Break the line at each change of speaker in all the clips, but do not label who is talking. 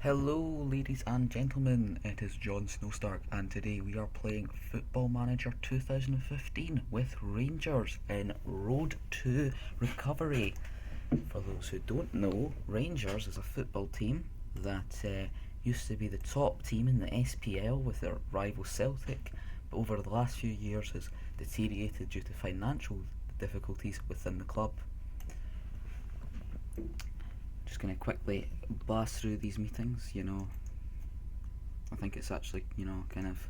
Hello, ladies and gentlemen, it is John Snowstark, and today we are playing Football Manager 2015 with Rangers in Road to Recovery. For those who don't know, Rangers is a football team that used to be the top team in the SPL with their rival Celtic, but over the last few years has deteriorated due to financial difficulties within the club. Just going to quickly blast through these meetings. I think it's actually, kind of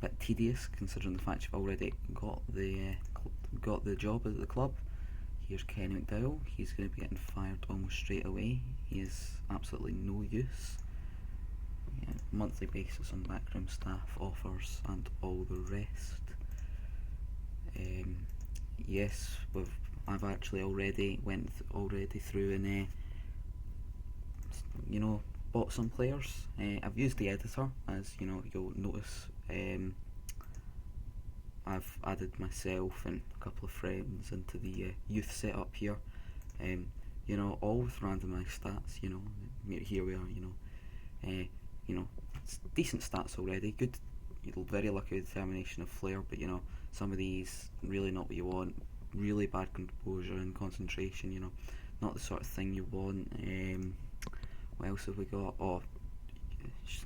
a bit tedious considering the fact you've already got the job at the club. Here's Kenny McDowell. He's going to be getting fired almost straight away. He is absolutely no use. Monthly basis on backroom staff offers and all the rest. Yes, I've actually already through and bought some players. I've used the editor, as you'll notice. I've added myself and a couple of friends into the youth setup here. All with randomised stats. Here we are. It's decent stats already. Good. You're very lucky with determination of flair, but some of these really not what you want. Really bad composure and concentration. Not the sort of thing you want. What else have we got?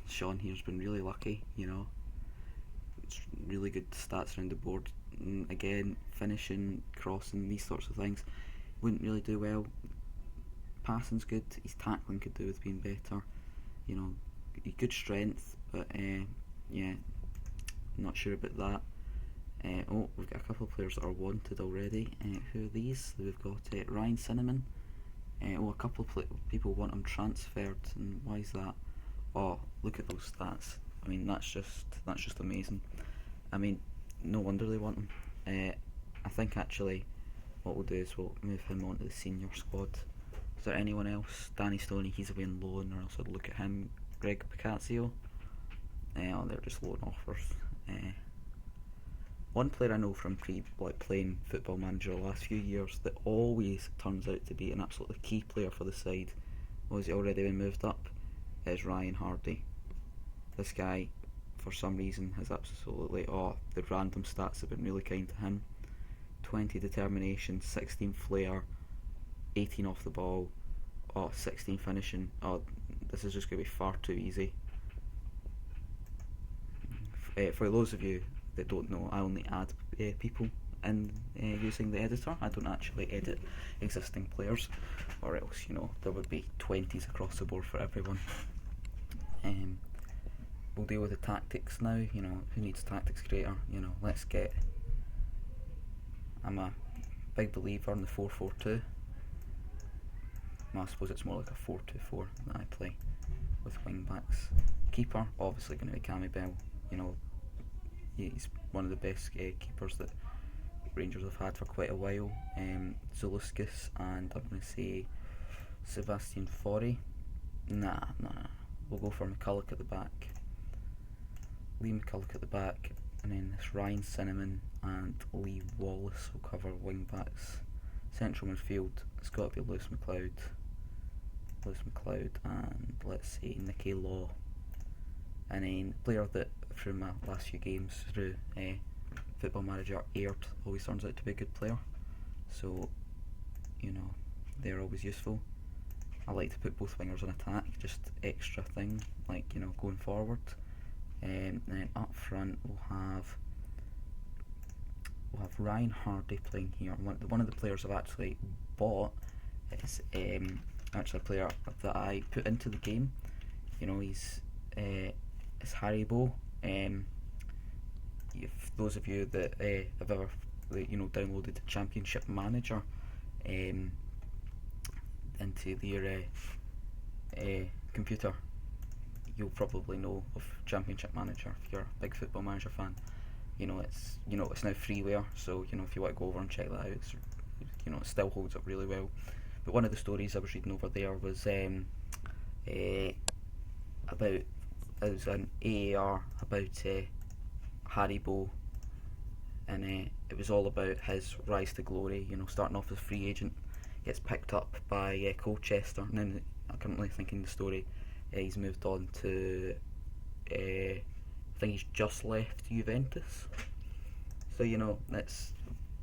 Sean here's been really lucky. It's really good stats around the board. Again, finishing, crossing, these sorts of things. Wouldn't really do well. Passing's good. His tackling could do with being better. Good strength, but not sure about that. We've got a couple of players that are wanted already. Who are these? We've got Ryan Cinnamon. A couple of people want him transferred, and why is that? Oh, look at those stats. I mean, that's just amazing. I mean, no wonder they want him. I think actually what we'll do is we'll move him onto the senior squad. Is there anyone else? Danny Stoney, he's away on loan, or else I'd look at him. Greg Picasso. They're just loan offers. One player I know from playing Football Manager the last few years that always turns out to be an absolutely key player for the side, was he already been moved up, is Ryan Hardy. This guy, for some reason, has absolutely, the random stats have been really kind to him. 20 determination, 16 flair, 18 off the ball, 16 finishing. This is just going to be far too easy. For those of you that don't know, I only add people in using the editor. I don't actually edit existing players, or else there would be 20s across the board for everyone. We'll deal with the tactics now. Who needs tactics creator? Let's get. I'm a big believer in the 4-4-2. I suppose it's more like a 4-2-4 that I play with wing backs. Keeper, obviously going to be Cammy Bell. He's one of the best keepers that Rangers have had for quite a while. Zuluskas, and I'm going to say Sebastian Forey. Nah. We'll go for McCulloch at the back. Lee McCulloch at the back, and then this Ryan Cinnamon and Lee Wallace will cover wing backs. Central midfield, it's got to be Lewis McLeod, and let's say Nicky Law. And then player that through my last few games through Football Manager, Aird, always turns out to be a good player. So, they're always useful. I like to put both wingers on attack, just extra thing, like going forward. And then up front we'll have Ryan Hardy playing here. One of the players I've actually bought is actually a player that I put into the game. He's it's Harry Bow. If those of you that have ever downloaded the Championship Manager into their computer, you'll probably know of Championship Manager if you're a big Football Manager fan. It's now freeware, so if you want to go over and check that out, it still holds up really well. But one of the stories I was reading over there was about it was an AAR about Haribo, and it was all about his rise to glory. Starting off as a free agent, gets picked up by Colchester, and then I'm currently thinking the story. He's moved on to, I think he's just left Juventus. So that's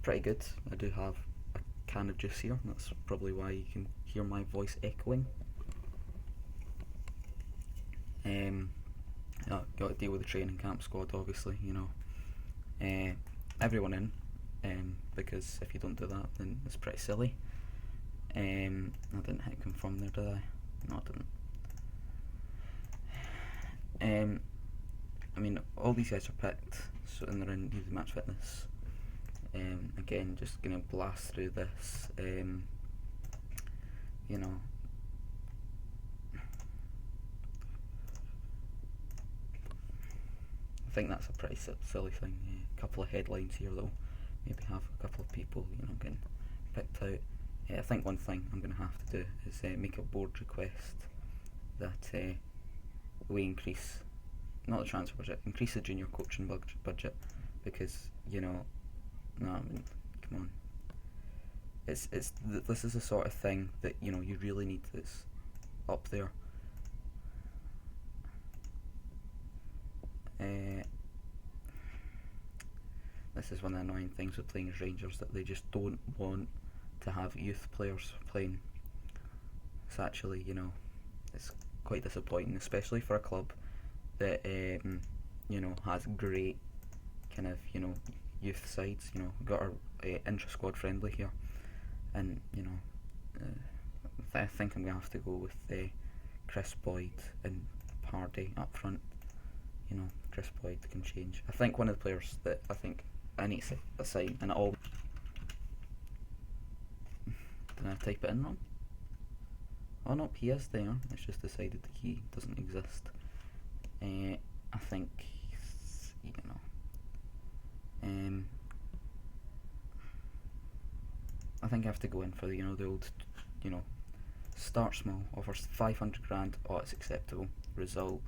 pretty good. I do have a can of juice here. That's probably why you can hear my voice echoing. Got to deal with the training camp squad, obviously. Everyone in, because if you don't do that, then it's pretty silly. I didn't hit confirm there, did I? No, I didn't. All these guys are picked, so and they're in Youth Match Fitness. Again, just gonna blast through this. I think that's a pretty silly thing. A couple of headlines here, though. Maybe have a couple of people, getting picked out. I think one thing I'm going to have to do is make a board request that we increase, not the transfer budget, increase the junior coaching budget, because no, come on. This is the sort of thing that you really need this up there. This is one of the annoying things with playing as Rangers, that they just don't want to have youth players playing. It's actually, it's quite disappointing, especially for a club that has great kind of youth sides. Got our intra-squad friendly here, and I think I'm gonna have to go with Chris Boyd and Hardy up front. Chris Boyd can change. I think one of the players that I think I need to assign, and it all. Did I type it in wrong? Oh no, he is there. It's just decided the key doesn't exist. I think I think I have to go in for the old start small, offers 500 grand. Oh, it's acceptable. Result.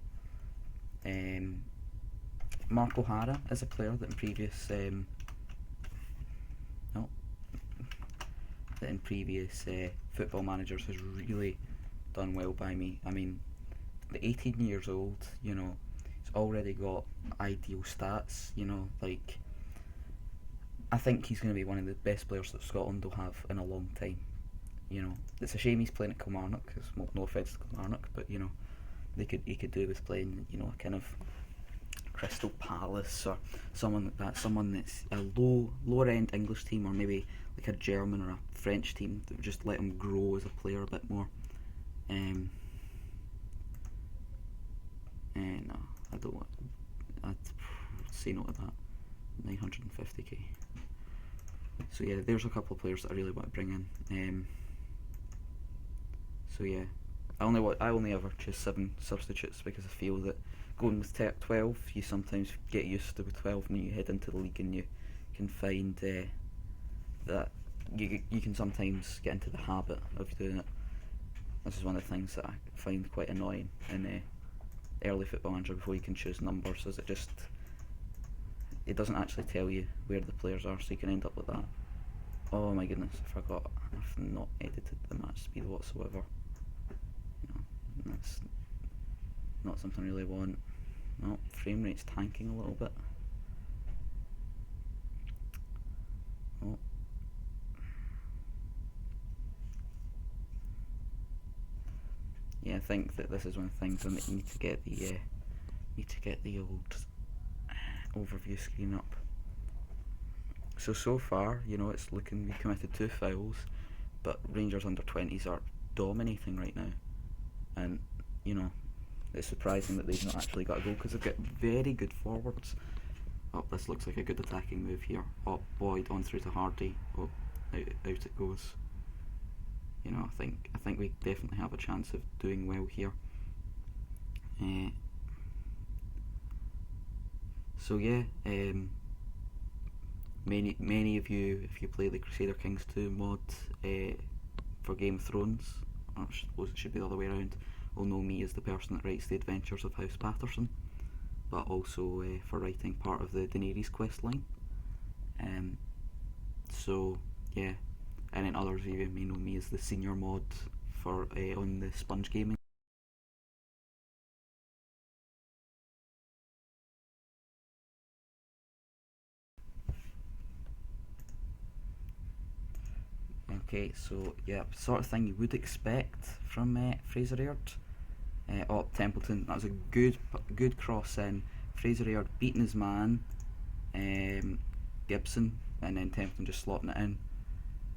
Mark O'Hara is a player that in previous football managers has really done well by me. The 18 years old, he's already got ideal stats. I think he's going to be one of the best players that Scotland will have in a long time. It's a shame he's playing at Kilmarnock, because no offence to Kilmarnock, but he could do with playing a kind of Crystal Palace or someone like that, someone that's a lower end English team, or maybe like a German or a French team that would just let him grow as a player a bit more. No, I don't want. I'd say no to that. 950k. So yeah, there's a couple of players that I really want to bring in. So yeah, I only ever choose 7 substitutes, because I feel that going with 12, you sometimes get used to with 12, and you head into the league and you can find that you can sometimes get into the habit of doing it. This is one of the things that I find quite annoying in early Football Manager, before you can choose numbers, is it doesn't actually tell you where the players are, so you can end up with that. Oh my goodness, I forgot. I've not edited the match speed whatsoever. That's not something I really want. No, frame rate's tanking a little bit. Oh. Yeah, I think that this is one of the things when you need to get the old overview screen up. So far, it's looking, we committed 2 fouls, but Rangers under 20s are dominating right now, and it's surprising that they've not actually got a goal, because they've got very good forwards. Oh, this looks like a good attacking move here. Oh, Boyd on through to Hardy. Oh, out it goes. I think we definitely have a chance of doing well here. So yeah, many of you, if you play the Crusader Kings 2 mod for Game of Thrones, or I suppose it should be the other way around, will know me as the person that writes the Adventures of House Patterson, but also for writing part of the Daenerys quest line. So yeah, and then others of you may know me as the senior mod for on the Sponge Gaming. Okay, so yeah, sort of thing you would expect from Fraser Aird. Templeton, that was a good cross in. Fraser Aird beating his man, Gibson, and then Templeton just slotting it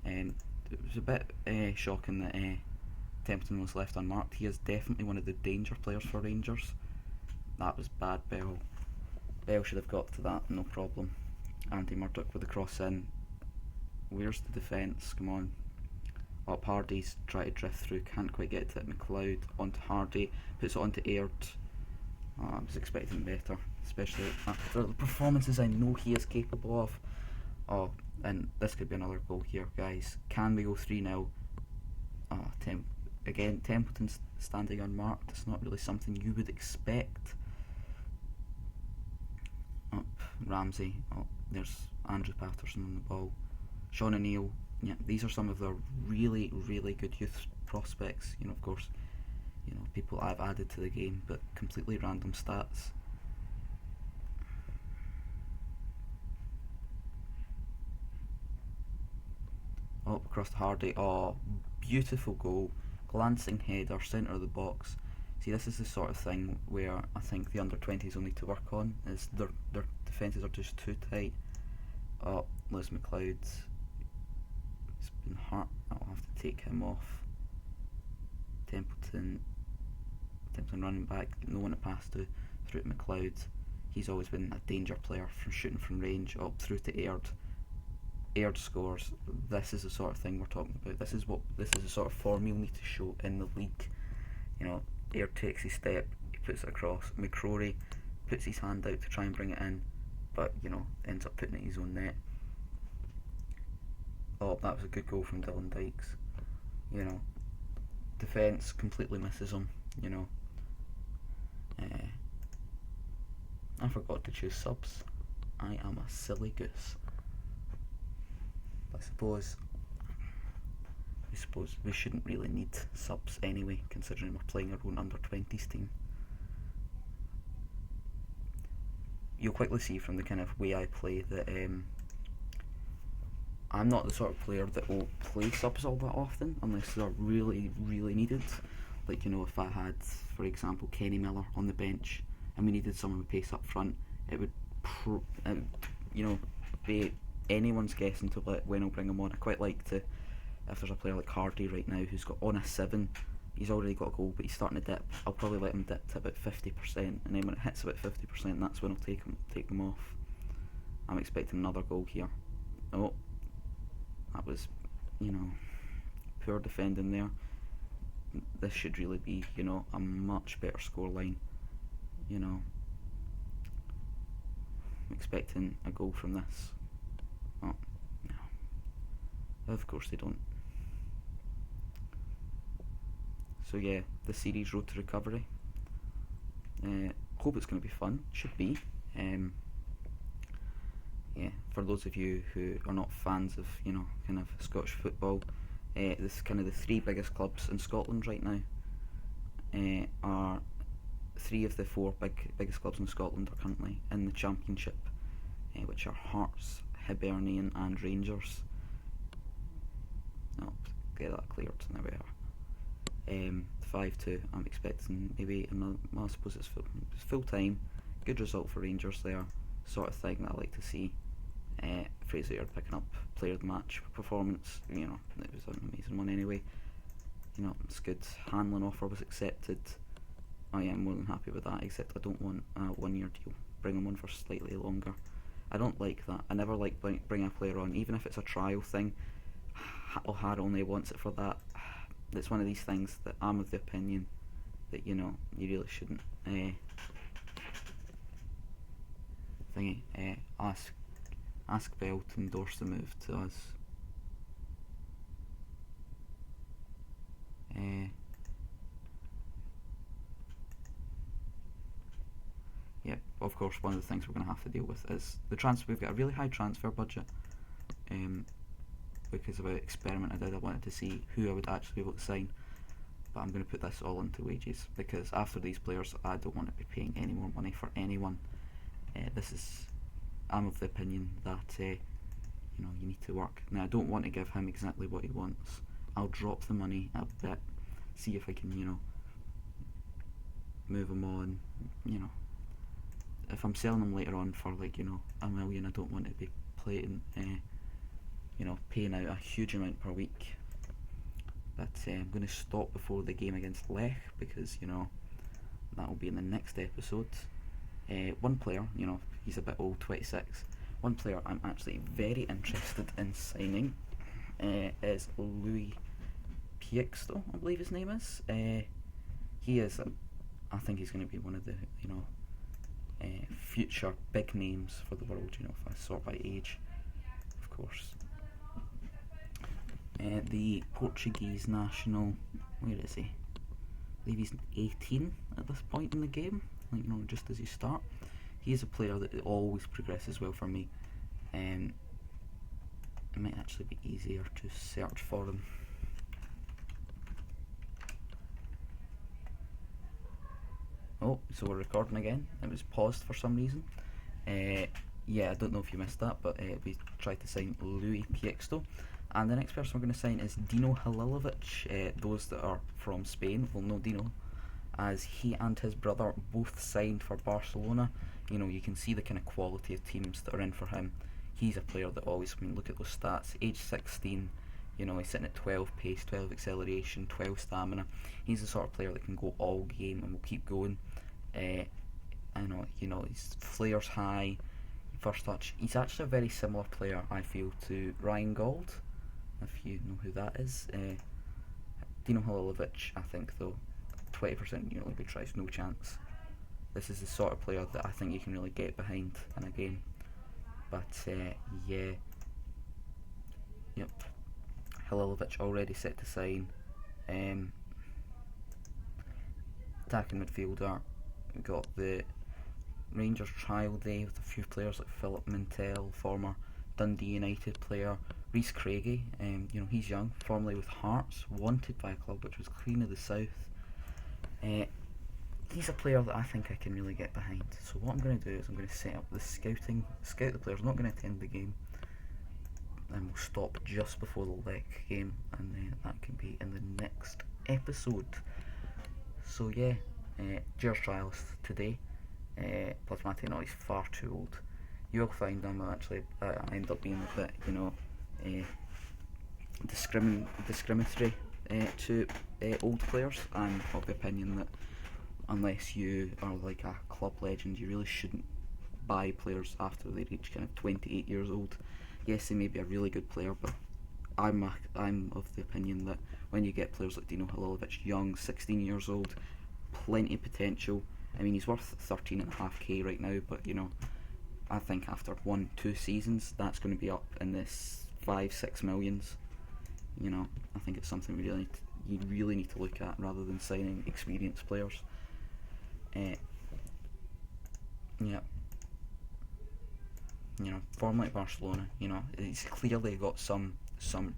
in. It was a bit shocking that Templeton was left unmarked. He is definitely one of the danger players for Rangers. That was bad, Bell. Bell should have got to that, no problem. Andy Murdoch with the cross in. Where's the defence? Come on. Up Hardy's trying to drift through, can't quite get to it. McLeod onto Hardy, puts it onto Aird. I was expecting better, especially after the performances I know he is capable of. And this could be another goal here, guys. Can we go 3-0? Again, Templeton's standing unmarked. It's not really something you would expect. Ramsey. There's Andrew Patterson on the ball. Sean O'Neill. Yeah, these are some of the really, really good youth prospects. Of course, people I've added to the game, but completely random stats. Across to Hardy. Beautiful goal. Glancing header, centre of the box. See, this is the sort of thing where I think the under-20s will need to work on, is their defences are just too tight. Lewis McLeod. It's been hurt. I'll have to take him off. Templeton running back, no one to pass to, through to McLeod. He's always been a danger player from shooting from range. Up through to Aird. Aird scores. This is the sort of thing we're talking about. This is the sort of form you'll need to show in the league. Aird takes his step, he puts it across. McCrory puts his hand out to try and bring it in, but ends up putting it in his own net. That was a good goal from Dylan Dykes. Defence completely misses him. I forgot to choose subs. I am a silly goose. I suppose we shouldn't really need subs anyway, considering we're playing our own under-20s team. You'll quickly see from the kind of way I play that I'm not the sort of player that will play subs all that often unless they're really, really needed. Like, if I had, for example, Kenny Miller on the bench and we needed someone with pace up front, it would be anyone's guess into when I'll bring him on. I quite like to, if there's a player like Hardy right now who's got on a 7, he's already got a goal but he's starting to dip, I'll probably let him dip to about 50%, and then when it hits about 50%, that's when I'll take them off. I'm expecting another goal here. That was, poor defending there. This should really be, a much better scoreline. I'm expecting a goal from this. No. Of course they don't. So yeah, the series road to recovery. Hope it's going to be fun. Should be. For those of you who are not fans of kind of Scottish football, this kind of the 3 biggest clubs in Scotland right now are 3 of the 4 biggest clubs in Scotland are currently in the Championship, which are Hearts, Hibernian and Rangers. Get that cleared. There we are. 5-2. I'm expecting maybe another. Well, I suppose it's full time. Good result for Rangers there. Sort of thing that I like to see. Fraser picking up player of the match performance. It was an amazing one anyway. It's good. Hanlon offer was accepted. I am more than happy with that, except I don't want a 1-year deal. Bring him on for slightly longer. I don't like that. I never like bring a player on, even if it's a trial thing. O'Hara only wants it for that. It's one of these things that I'm of the opinion that you really shouldn't ask Bell to endorse the move to us. Of course, one of the things we're going to have to deal with is the transfer. We've got a really high transfer budget because of an experiment I did. I wanted to see who I would actually be able to sign, but I'm going to put this all into wages because after these players, I don't want to be paying any more money for anyone. I'm of the opinion that you need to work. Now, I don't want to give him exactly what he wants. I'll drop the money a bit, see if I can, move him on. If I'm selling him later on for like, $1 million, I don't want to be playing, paying out a huge amount per week. But I'm going to stop before the game against Lech because, that will be in the next episode. One player, he's a bit old, 26. One player I'm actually very interested in signing is Louis Piexto, I believe his name is. He is, I think he's going to be one of the, future big names for the world, if I sort by age, of course. The Portuguese national, where is he? I believe he's 18 at this point in the game, just as you start. He is a player that always progresses well for me. It might actually be easier to search for him. Oh, so we're recording again. It was paused for some reason. Yeah, I don't know if you missed that, but we tried to sign Louis Piexto. And the next person we're going to sign is Dino Halilovic. Those that are from Spain will know Dino, as he and his brother both signed for Barcelona. You can see the kind of quality of teams that are in for him. He's a player that always, look at those stats, age 16, he's sitting at 12 pace, 12 acceleration, 12 stamina. He's the sort of player that can go all game and will keep going. His flair's high, first touch. He's actually a very similar player, I feel, to Ryan Gauld, if you know who that is. Dino Halilovic, I think, though, 20% Euroleague tries, no chance. This is the sort of player that I think you can really get behind in a game. But yeah, yep, Halilovic already set to sign. Attacking midfielder, we got the Rangers trial day with a few players like Philip Mintel, former Dundee United player, Rhys Craigie. He's young, formerly with Hearts, wanted by a club which was Queen of the South. He's a player that I think I can really get behind. So what I'm going to do is I'm going to set up the scout the players. I'm not going to attend the game, and we'll stop just before the Lech game, and then that can be in the next episode. So yeah, Gers trials today. Plus my technology is far too old. You'll find I end up being a bit, discriminatory to old players. I'm of the opinion that unless you are like a club legend, you really shouldn't buy players after they reach kind of 28 years old. Yes, they may be a really good player, but I'm of the opinion that when you get players like Dino Halilovic, young, 16 years old, plenty of potential. He's worth 13.5k right now, but I think after 1-2 seasons, that's going to be up in this 5-6 millions. I think it's something you really need to look at rather than signing experienced players. Yeah. Form like Barcelona, he's clearly got some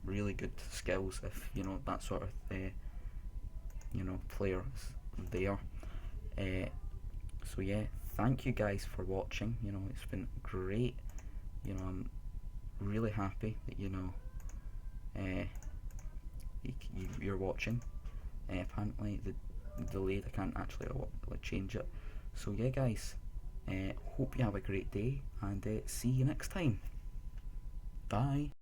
really good skills if, that sort of, player is there. So yeah, thank you guys for watching. It's been great. I'm really happy that, you're watching. Apparently the delayed, I can't actually change it. So yeah guys, hope you have a great day, and see you next time. Bye.